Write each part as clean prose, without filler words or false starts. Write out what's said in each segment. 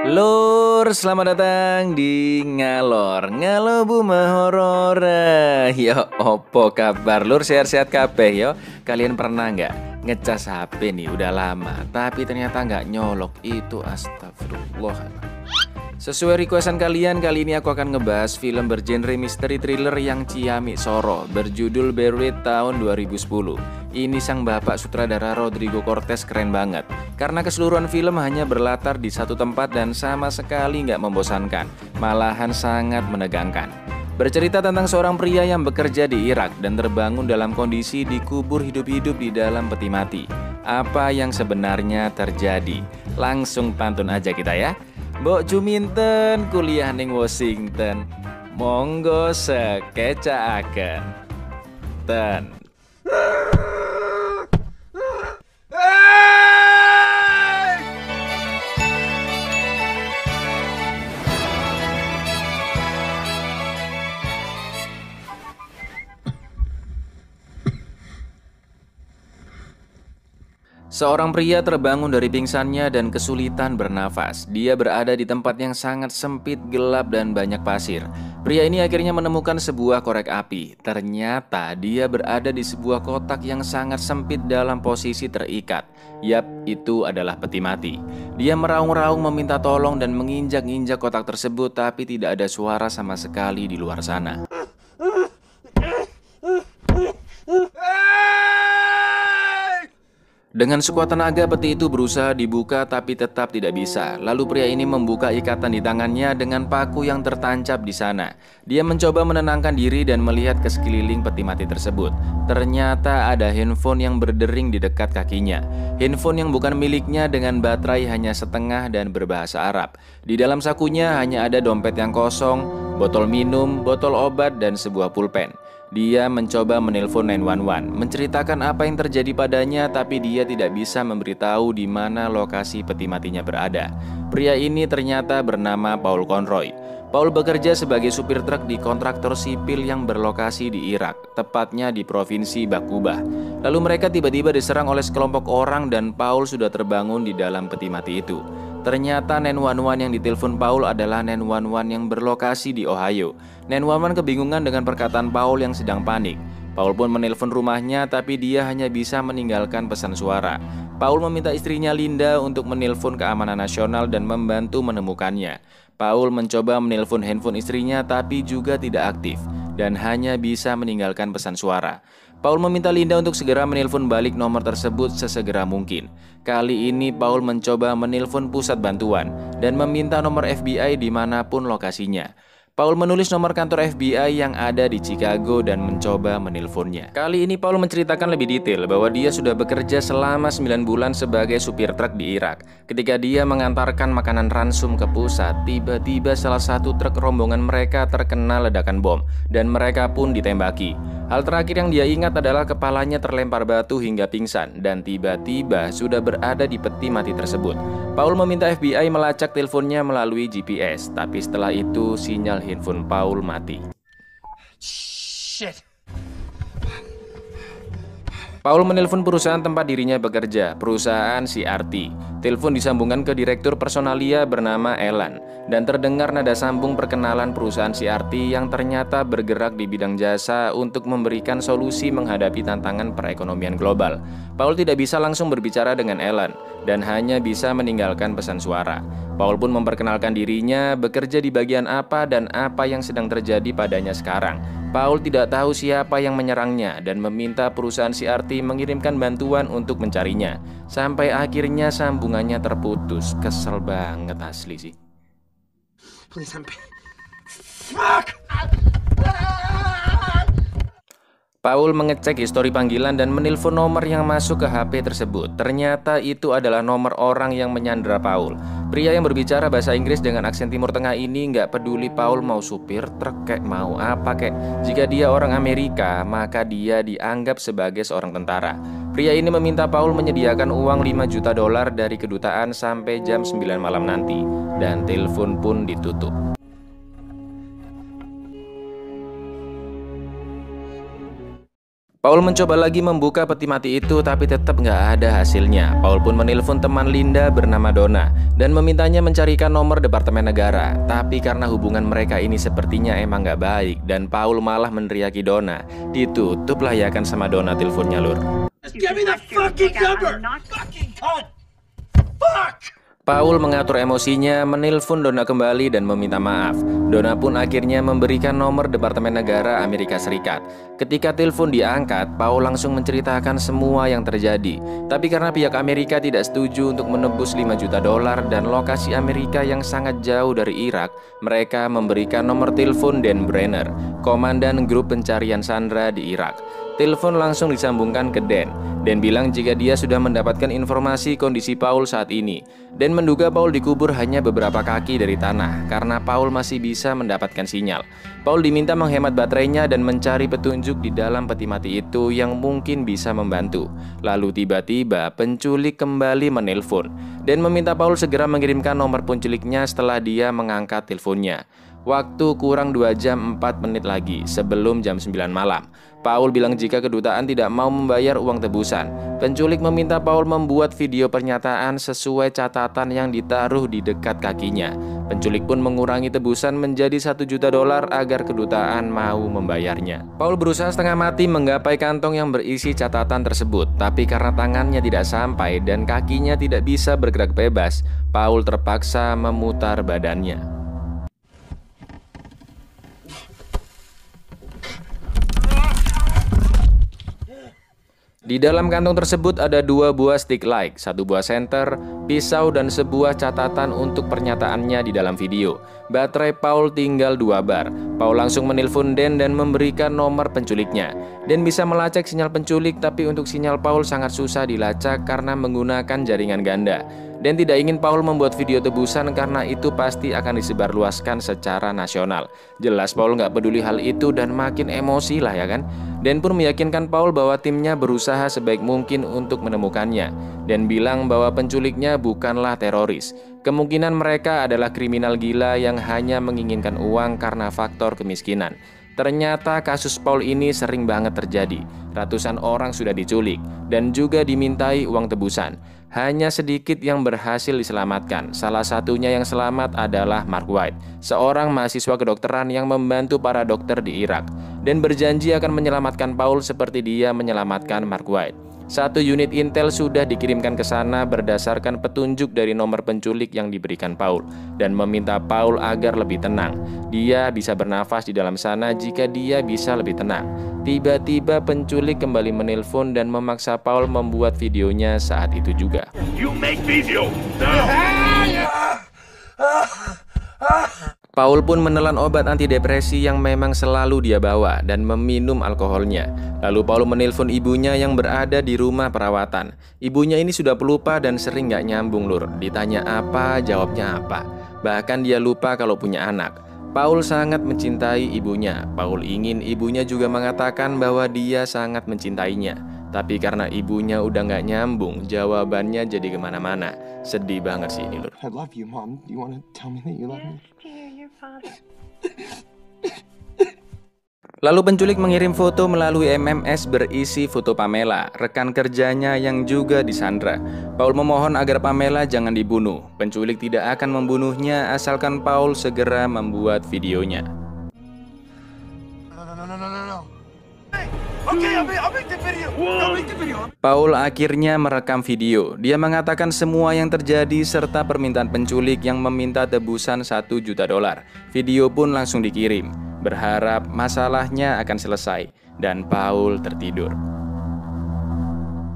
Lur, selamat datang di Ngalor Ngalobuma Horor. Yo, opo kabar lur, sehat-sehat kabeh yo. Kalian pernah nggak ngecas HP nih udah lama tapi ternyata nggak nyolok? Itu astagfirullah. Sesuai requestan kalian, kali ini aku akan ngebahas film bergenre misteri thriller yang ciamik soro berjudul Buried tahun 2010. Ini sang bapak sutradara Rodrigo Cortés keren banget karena keseluruhan film hanya berlatar di satu tempat dan sama sekali nggak membosankan, malahan sangat menegangkan. Bercerita tentang seorang pria yang bekerja di Irak dan terbangun dalam kondisi dikubur hidup-hidup di dalam peti mati. Apa yang sebenarnya terjadi? Langsung pantun aja kita ya. Mbok Juminten kuliah ning Washington, monggo sekecaaken ten. Seorang pria terbangun dari pingsannya dan kesulitan bernafas. Dia berada di tempat yang sangat sempit, gelap, dan banyak pasir. Pria ini akhirnya menemukan sebuah korek api. Ternyata dia berada di sebuah kotak yang sangat sempit dalam posisi terikat. Yap, itu adalah peti mati. Dia meraung-raung meminta tolong dan menginjak-injak kotak tersebut, tapi tidak ada suara sama sekali di luar sana. Dengan sekuat tenaga peti itu berusaha dibuka tapi tetap tidak bisa. Lalu pria ini membuka ikatan di tangannya dengan paku yang tertancap di sana. Dia mencoba menenangkan diri dan melihat ke sekeliling peti mati tersebut. Ternyata ada handphone yang berdering di dekat kakinya. Handphone yang bukan miliknya dengan baterai hanya setengah dan berbahasa Arab. Di dalam sakunya hanya ada dompet yang kosong, botol minum, botol obat, dan sebuah pulpen. Dia mencoba menelpon 911, menceritakan apa yang terjadi padanya, tapi dia tidak bisa memberitahu di mana lokasi peti matinya berada. Pria ini ternyata bernama Paul Conroy. Paul bekerja sebagai supir truk di kontraktor sipil yang berlokasi di Irak, tepatnya di provinsi Bakubah. Lalu mereka tiba-tiba diserang oleh sekelompok orang dan Paul sudah terbangun di dalam peti mati itu. Ternyata 911 yang ditelepon Paul adalah 911 yang berlokasi di Ohio. 911 kebingungan dengan perkataan Paul yang sedang panik. Paul pun menelpon rumahnya tapi dia hanya bisa meninggalkan pesan suara. Paul meminta istrinya Linda untuk menelpon keamanan nasional dan membantu menemukannya. Paul mencoba menelpon handphone istrinya tapi juga tidak aktif dan hanya bisa meninggalkan pesan suara. Paul meminta Linda untuk segera menelpon balik nomor tersebut sesegera mungkin. Kali ini Paul mencoba menelpon pusat bantuan dan meminta nomor FBI dimanapun lokasinya. Paul menulis nomor kantor FBI yang ada di Chicago dan mencoba menelponnya. Kali ini Paul menceritakan lebih detail bahwa dia sudah bekerja selama 9 bulan sebagai supir truk di Irak. Ketika dia mengantarkan makanan ransum ke pusat, tiba-tiba salah satu truk rombongan mereka terkena ledakan bom dan mereka pun ditembaki. Hal terakhir yang dia ingat adalah kepalanya terlempar batu hingga pingsan dan tiba-tiba sudah berada di peti mati tersebut. Paul meminta FBI melacak teleponnya melalui GPS, tapi setelah itu sinyal handphone Paul mati. Shit. Paul menelpon perusahaan tempat dirinya bekerja, perusahaan CRT. Telepon disambungkan ke direktur personalia bernama Elan dan terdengar nada sambung perkenalan perusahaan CRT yang ternyata bergerak di bidang jasa untuk memberikan solusi menghadapi tantangan perekonomian global. Paul tidak bisa langsung berbicara dengan Elan dan hanya bisa meninggalkan pesan suara. Paul pun memperkenalkan dirinya, bekerja di bagian apa dan apa yang sedang terjadi padanya sekarang. Paul tidak tahu siapa yang menyerangnya dan meminta perusahaan CRT mengirimkan bantuan untuk mencarinya. Sampai akhirnya sambungannya terputus. Kesel banget asli sih. Please, fuck! Paul mengecek histori panggilan dan menelpon nomor yang masuk ke HP tersebut. Ternyata itu adalah nomor orang yang menyandra Paul. Pria yang berbicara bahasa Inggris dengan aksen Timur Tengah ini nggak peduli Paul mau supir truk kek mau apa kek. Jika dia orang Amerika, maka dia dianggap sebagai seorang tentara. Pria ini meminta Paul menyediakan uang 5 juta dolar dari kedutaan sampai jam 9 malam nanti. Dan telepon pun ditutup. Paul mencoba lagi membuka peti mati itu tapi tetap nggak ada hasilnya. Paul pun menelpon teman Linda bernama Donna dan memintanya mencarikan nomor Departemen Negara. Tapi karena hubungan mereka ini sepertinya emang nggak baik dan Paul malah meneriaki Donna. Ditutup lah ya kan sama Donna teleponnya, Lur. Just give me the fucking number! Fucking cunt! Fuck! Paul mengatur emosinya, menelpon Donna kembali dan meminta maaf. Donna pun akhirnya memberikan nomor Departemen Negara Amerika Serikat. Ketika telepon diangkat, Paul langsung menceritakan semua yang terjadi. Tapi karena pihak Amerika tidak setuju untuk menebus 5 juta dolar dan lokasi Amerika yang sangat jauh dari Irak, mereka memberikan nomor telepon Dan Brenner, komandan grup pencarian Sandra di Irak. Telepon langsung disambungkan ke Dan bilang jika dia sudah mendapatkan informasi kondisi Paul saat ini. Dan menduga Paul dikubur hanya beberapa kaki dari tanah karena Paul masih bisa mendapatkan sinyal. Paul diminta menghemat baterainya dan mencari petunjuk di dalam peti mati itu yang mungkin bisa membantu. Lalu tiba-tiba penculik kembali menelpon dan meminta Paul segera mengirimkan nomor penculiknya setelah dia mengangkat teleponnya. Waktu kurang 2 jam 4 menit lagi sebelum jam 9 malam. Paul bilang jika kedutaan tidak mau membayar uang tebusan. Penculik meminta Paul membuat video pernyataan sesuai catatan yang ditaruh di dekat kakinya. Penculik pun mengurangi tebusan menjadi 1 juta dolar agar kedutaan mau membayarnya. Paul berusaha setengah mati menggapai kantong yang berisi catatan tersebut. Tapi karena tangannya tidak sampai dan kakinya tidak bisa bergerak bebas, Paul terpaksa memutar badannya. Di dalam kantong tersebut ada 2 buah stick light, 1 buah senter, pisau dan sebuah catatan untuk pernyataannya di dalam video. Baterai Paul tinggal 2 bar. Paul langsung menelpon Dan memberikan nomor penculiknya. Dan bisa melacak sinyal penculik, tapi untuk sinyal Paul sangat susah dilacak karena menggunakan jaringan ganda. Dan tidak ingin Paul membuat video tebusan karena itu pasti akan disebarluaskan secara nasional. Jelas Paul nggak peduli hal itu dan makin emosi lah ya kan. Dan pun meyakinkan Paul bahwa timnya berusaha sebaik mungkin untuk menemukannya. Dan bilang bahwa penculiknya bukanlah teroris. Kemungkinan mereka adalah kriminal gila yang hanya menginginkan uang karena faktor kemiskinan. Ternyata kasus Paul ini sering banget terjadi. Ratusan orang sudah diculik dan juga dimintai uang tebusan. Hanya sedikit yang berhasil diselamatkan. Salah satunya yang selamat adalah Mark White, seorang mahasiswa kedokteran yang membantu para dokter di Irak dan berjanji akan menyelamatkan Paul seperti dia menyelamatkan Mark White. 1 unit intel sudah dikirimkan ke sana berdasarkan petunjuk dari nomor penculik yang diberikan Paul dan meminta Paul agar lebih tenang. Dia bisa bernafas di dalam sana jika dia bisa lebih tenang. Tiba-tiba penculik kembali menelpon dan memaksa Paul membuat videonya saat itu juga. You make video now. Paul pun menelan obat antidepresi yang memang selalu dia bawa dan meminum alkoholnya. Lalu Paul menelpon ibunya yang berada di rumah perawatan. Ibunya ini sudah pelupa dan sering gak nyambung, Lur. Ditanya apa, jawabnya apa. Bahkan dia lupa kalau punya anak. Paul sangat mencintai ibunya. Paul ingin ibunya juga mengatakan bahwa dia sangat mencintainya. Tapi karena ibunya udah gak nyambung, jawabannya jadi kemana-mana. Sedih banget sih ini, Lur. I love you, Mom. You wanna tell me that you love me? Lalu penculik mengirim foto melalui MMS berisi foto Pamela, rekan kerjanya yang juga disandra. Paul memohon agar Pamela jangan dibunuh. Penculik tidak akan membunuhnya asalkan Paul segera membuat videonya. I'll make the video. I'll make the video. Paul akhirnya merekam video. Dia mengatakan semua yang terjadi serta permintaan penculik yang meminta tebusan 1 juta dolar. Video pun langsung dikirim. Berharap masalahnya akan selesai dan Paul tertidur.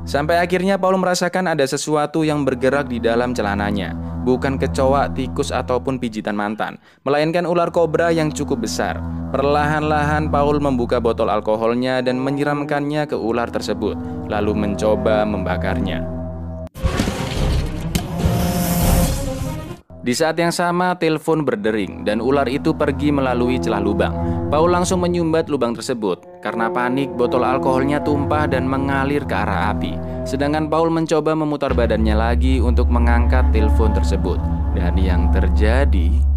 Sampai akhirnya Paul merasakan ada sesuatu yang bergerak di dalam celananya. Bukan kecoa, tikus, ataupun pijitan mantan, melainkan ular kobra yang cukup besar. Perlahan-lahan Paul membuka botol alkoholnya dan menyiramkannya ke ular tersebut, lalu mencoba membakarnya. Di saat yang sama, telepon berdering dan ular itu pergi melalui celah lubang. Paul langsung menyumbat lubang tersebut. Karena panik, botol alkoholnya tumpah dan mengalir ke arah api. Sedangkan Paul mencoba memutar badannya lagi untuk mengangkat telepon tersebut. Dan yang terjadi...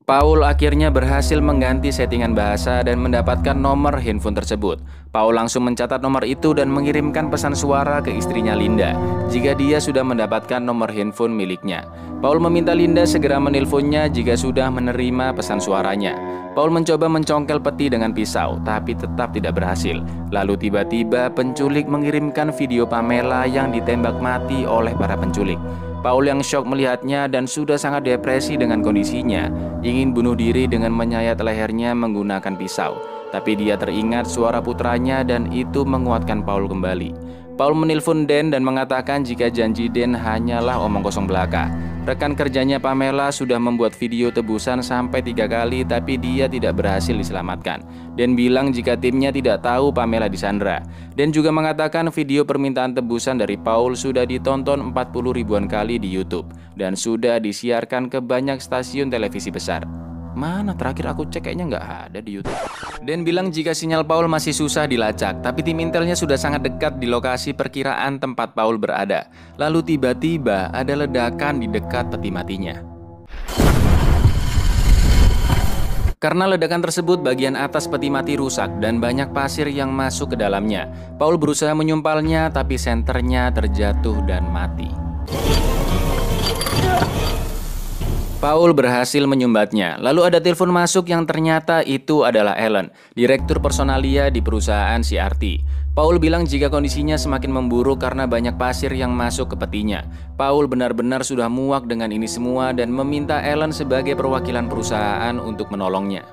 Paul akhirnya berhasil mengganti settingan bahasa dan mendapatkan nomor handphone tersebut. Paul langsung mencatat nomor itu dan mengirimkan pesan suara ke istrinya Linda jika dia sudah mendapatkan nomor handphone miliknya. Paul meminta Linda segera menelponnya jika sudah menerima pesan suaranya. Paul mencoba mencongkel peti dengan pisau, tapi tetap tidak berhasil. Lalu tiba-tiba penculik mengirimkan video Pamela yang ditembak mati oleh para penculik. Paul yang syok melihatnya dan sudah sangat depresi dengan kondisinya, ingin bunuh diri dengan menyayat lehernya menggunakan pisau. Tapi dia teringat suara putranya dan itu menguatkan Paul kembali. Paul menelpon Dan dan mengatakan jika janji Dan hanyalah omong kosong belaka. Rekan kerjanya Pamela sudah membuat video tebusan sampai 3 kali tapi dia tidak berhasil diselamatkan. Dan bilang jika timnya tidak tahu Pamela disandra. Dan juga mengatakan video permintaan tebusan dari Paul sudah ditonton 40 ribuan kali di YouTube dan sudah disiarkan ke banyak stasiun televisi besar. Mana terakhir aku cek kayaknya nggak ada di YouTube. Dan bilang jika sinyal Paul masih susah dilacak, tapi tim intelnya sudah sangat dekat di lokasi perkiraan tempat Paul berada. Lalu tiba-tiba ada ledakan di dekat peti matinya. Karena ledakan tersebut bagian atas peti mati rusak dan banyak pasir yang masuk ke dalamnya. Paul berusaha menyumpalnya tapi senternya terjatuh dan mati. Paul berhasil menyumbatnya. Lalu ada telepon masuk yang ternyata itu adalah Ellen, direktur personalia di perusahaan CRT. Paul bilang jika kondisinya semakin memburuk karena banyak pasir yang masuk ke petinya. Paul benar-benar sudah muak dengan ini semua dan meminta Ellen sebagai perwakilan perusahaan untuk menolongnya.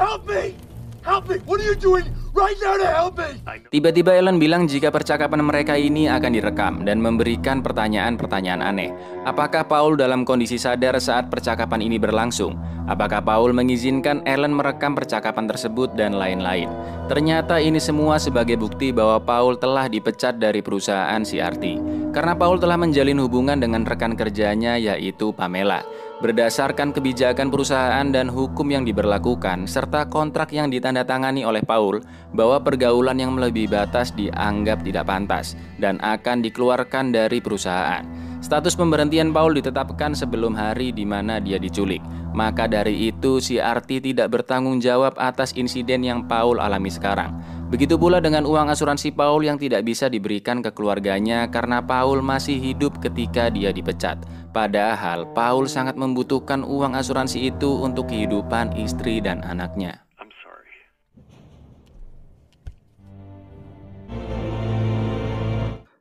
Help me! Help me! What are you doing right now to help me? Tiba-tiba Ellen bilang jika percakapan mereka ini akan direkam dan memberikan pertanyaan-pertanyaan aneh. Apakah Paul dalam kondisi sadar saat percakapan ini berlangsung? Apakah Paul mengizinkan Ellen merekam percakapan tersebut dan lain-lain? Ternyata ini semua sebagai bukti bahwa Paul telah dipecat dari perusahaan CRT karena Paul telah menjalin hubungan dengan rekan kerjanya yaitu Pamela. Berdasarkan kebijakan perusahaan dan hukum yang diberlakukan serta kontrak yang ditandatangani oleh Paul bahwa pergaulan yang melebihi batas dianggap tidak pantas dan akan dikeluarkan dari perusahaan. Status pemberhentian Paul ditetapkan sebelum hari di mana dia diculik. Maka dari itu CRT tidak bertanggung jawab atas insiden yang Paul alami sekarang. Begitu pula dengan uang asuransi Paul yang tidak bisa diberikan ke keluarganya karena Paul masih hidup ketika dia dipecat. Padahal Paul sangat membutuhkan uang asuransi itu untuk kehidupan istri dan anaknya.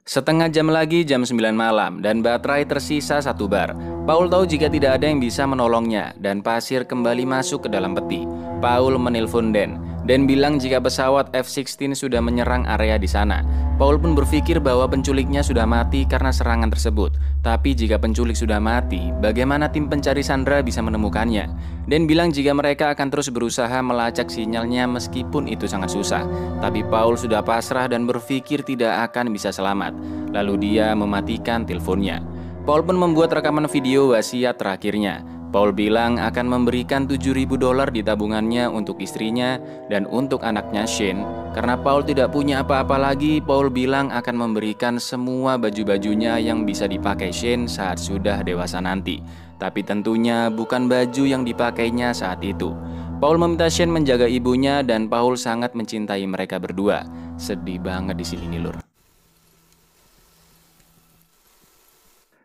Setengah jam lagi jam 9 malam dan baterai tersisa 1 bar. Paul tahu jika tidak ada yang bisa menolongnya dan pasir kembali masuk ke dalam peti. Paul menelpon Dan bilang jika pesawat F-16 sudah menyerang area di sana. Paul pun berpikir bahwa penculiknya sudah mati karena serangan tersebut. Tapi jika penculik sudah mati, bagaimana tim pencari Sandra bisa menemukannya? Dan bilang jika mereka akan terus berusaha melacak sinyalnya meskipun itu sangat susah. Tapi Paul sudah pasrah dan berpikir tidak akan bisa selamat. Lalu dia mematikan teleponnya. Paul pun membuat rekaman video wasiat terakhirnya. Paul bilang akan memberikan $7.000 di tabungannya untuk istrinya dan untuk anaknya Shane. Karena Paul tidak punya apa-apa lagi, Paul bilang akan memberikan semua baju-bajunya yang bisa dipakai Shane saat sudah dewasa nanti. Tapi tentunya bukan baju yang dipakainya saat itu. Paul meminta Shane menjaga ibunya dan Paul sangat mencintai mereka berdua. Sedih banget di sini nih, Lur.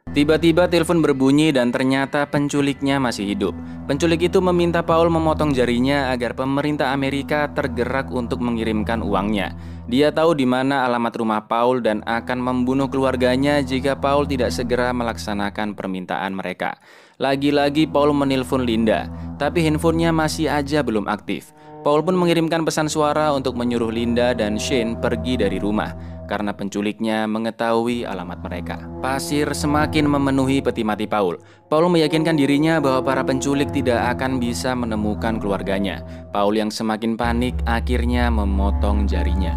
Tiba-tiba telepon berbunyi dan ternyata penculiknya masih hidup. Penculik itu meminta Paul memotong jarinya agar pemerintah Amerika tergerak untuk mengirimkan uangnya. Dia tahu di mana alamat rumah Paul dan akan membunuh keluarganya jika Paul tidak segera melaksanakan permintaan mereka. Lagi-lagi Paul menelpon Linda, tapi handphonenya masih aja belum aktif. Paul pun mengirimkan pesan suara untuk menyuruh Linda dan Shane pergi dari rumah karena penculiknya mengetahui alamat mereka. Pasir semakin memenuhi peti mati Paul. Paul meyakinkan dirinya bahwa para penculik tidak akan bisa menemukan keluarganya. Paul yang semakin panik akhirnya memotong jarinya.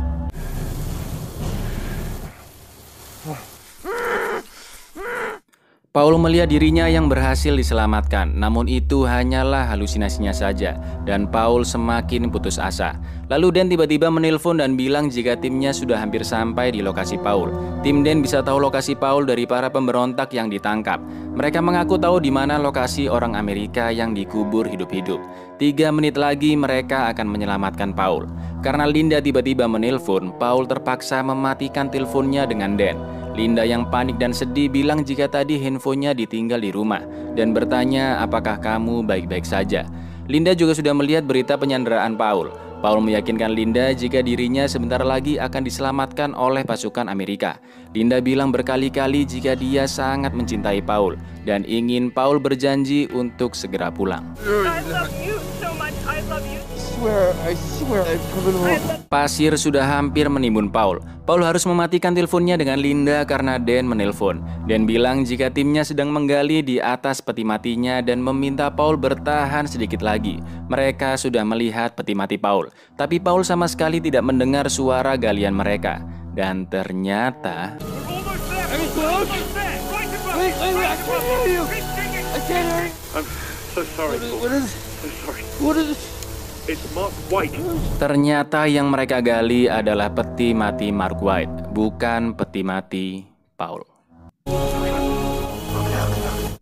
Paul melihat dirinya yang berhasil diselamatkan, namun itu hanyalah halusinasinya saja, dan Paul semakin putus asa. Lalu Dan tiba-tiba menelpon dan bilang jika timnya sudah hampir sampai di lokasi Paul. Tim Dan bisa tahu lokasi Paul dari para pemberontak yang ditangkap. Mereka mengaku tahu di mana lokasi orang Amerika yang dikubur hidup-hidup. 3 menit lagi mereka akan menyelamatkan Paul. Karena Linda tiba-tiba menelpon, Paul terpaksa mematikan teleponnya dengan Dan. Linda yang panik dan sedih bilang jika tadi handphonenya ditinggal di rumah dan bertanya apakah kamu baik-baik saja. Linda juga sudah melihat berita penyanderaan Paul. Paul meyakinkan Linda jika dirinya sebentar lagi akan diselamatkan oleh pasukan Amerika. Linda bilang berkali-kali jika dia sangat mencintai Paul dan ingin Paul berjanji untuk segera pulang. I love you so much. I love you. I swear, I've coming home. Pasir sudah hampir menimbun Paul. Paul harus mematikan teleponnya dengan Linda karena Dan menelpon. Dan bilang jika timnya sedang menggali di atas peti matinya dan meminta Paul bertahan sedikit lagi. Mereka sudah melihat peti mati Paul. Tapi Paul sama sekali tidak mendengar suara galian mereka. Dan ternyata... Almost there. Almost there. Right above. Wait, I can't hear you. Keep digging. I can't hear you. I'm so sorry. Paul. What is? So sorry. What is? It's Mark White. Ternyata yang mereka gali adalah peti mati Mark White, bukan peti mati Paul.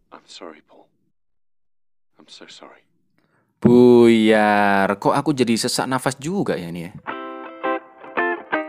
I'm sorry, Paul. I'm so sorry. Buyar, kok aku jadi sesak nafas juga ya nih ya?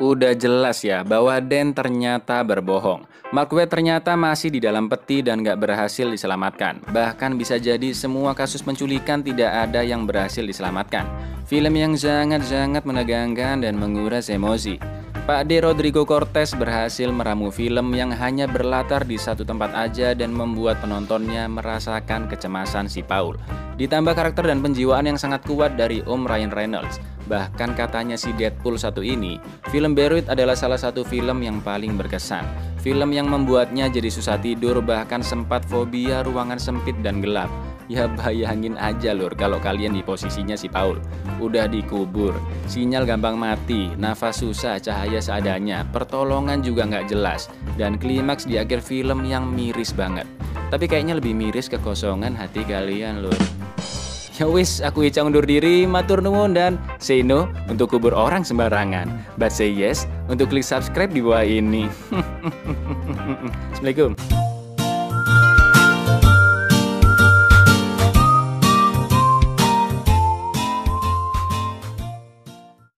Udah jelas ya bahwa Dan ternyata berbohong. Mark White ternyata masih di dalam peti dan gak berhasil diselamatkan. Bahkan bisa jadi semua kasus penculikan tidak ada yang berhasil diselamatkan. Film yang sangat-sangat menegangkan dan menguras emosi. Pak D. Rodrigo Cortez berhasil meramu film yang hanya berlatar di satu tempat aja dan membuat penontonnya merasakan kecemasan si Paul. Ditambah karakter dan penjiwaan yang sangat kuat dari Om Ryan Reynolds. Bahkan katanya si Deadpool satu ini, film Buried adalah salah satu film yang paling berkesan. Film yang membuatnya jadi susah tidur, bahkan sempat fobia ruangan sempit dan gelap. Ya bayangin aja lur kalau kalian di posisinya si Paul. Udah dikubur, sinyal gampang mati, nafas susah, cahaya seadanya, pertolongan juga nggak jelas, dan klimaks di akhir film yang miris banget. Tapi kayaknya lebih miris kekosongan hati kalian lur. Ya wis, aku Ica undur diri, matur nuwun dan say no untuk kubur orang sembarangan, but say yes untuk klik subscribe di bawah ini. Assalamualaikum.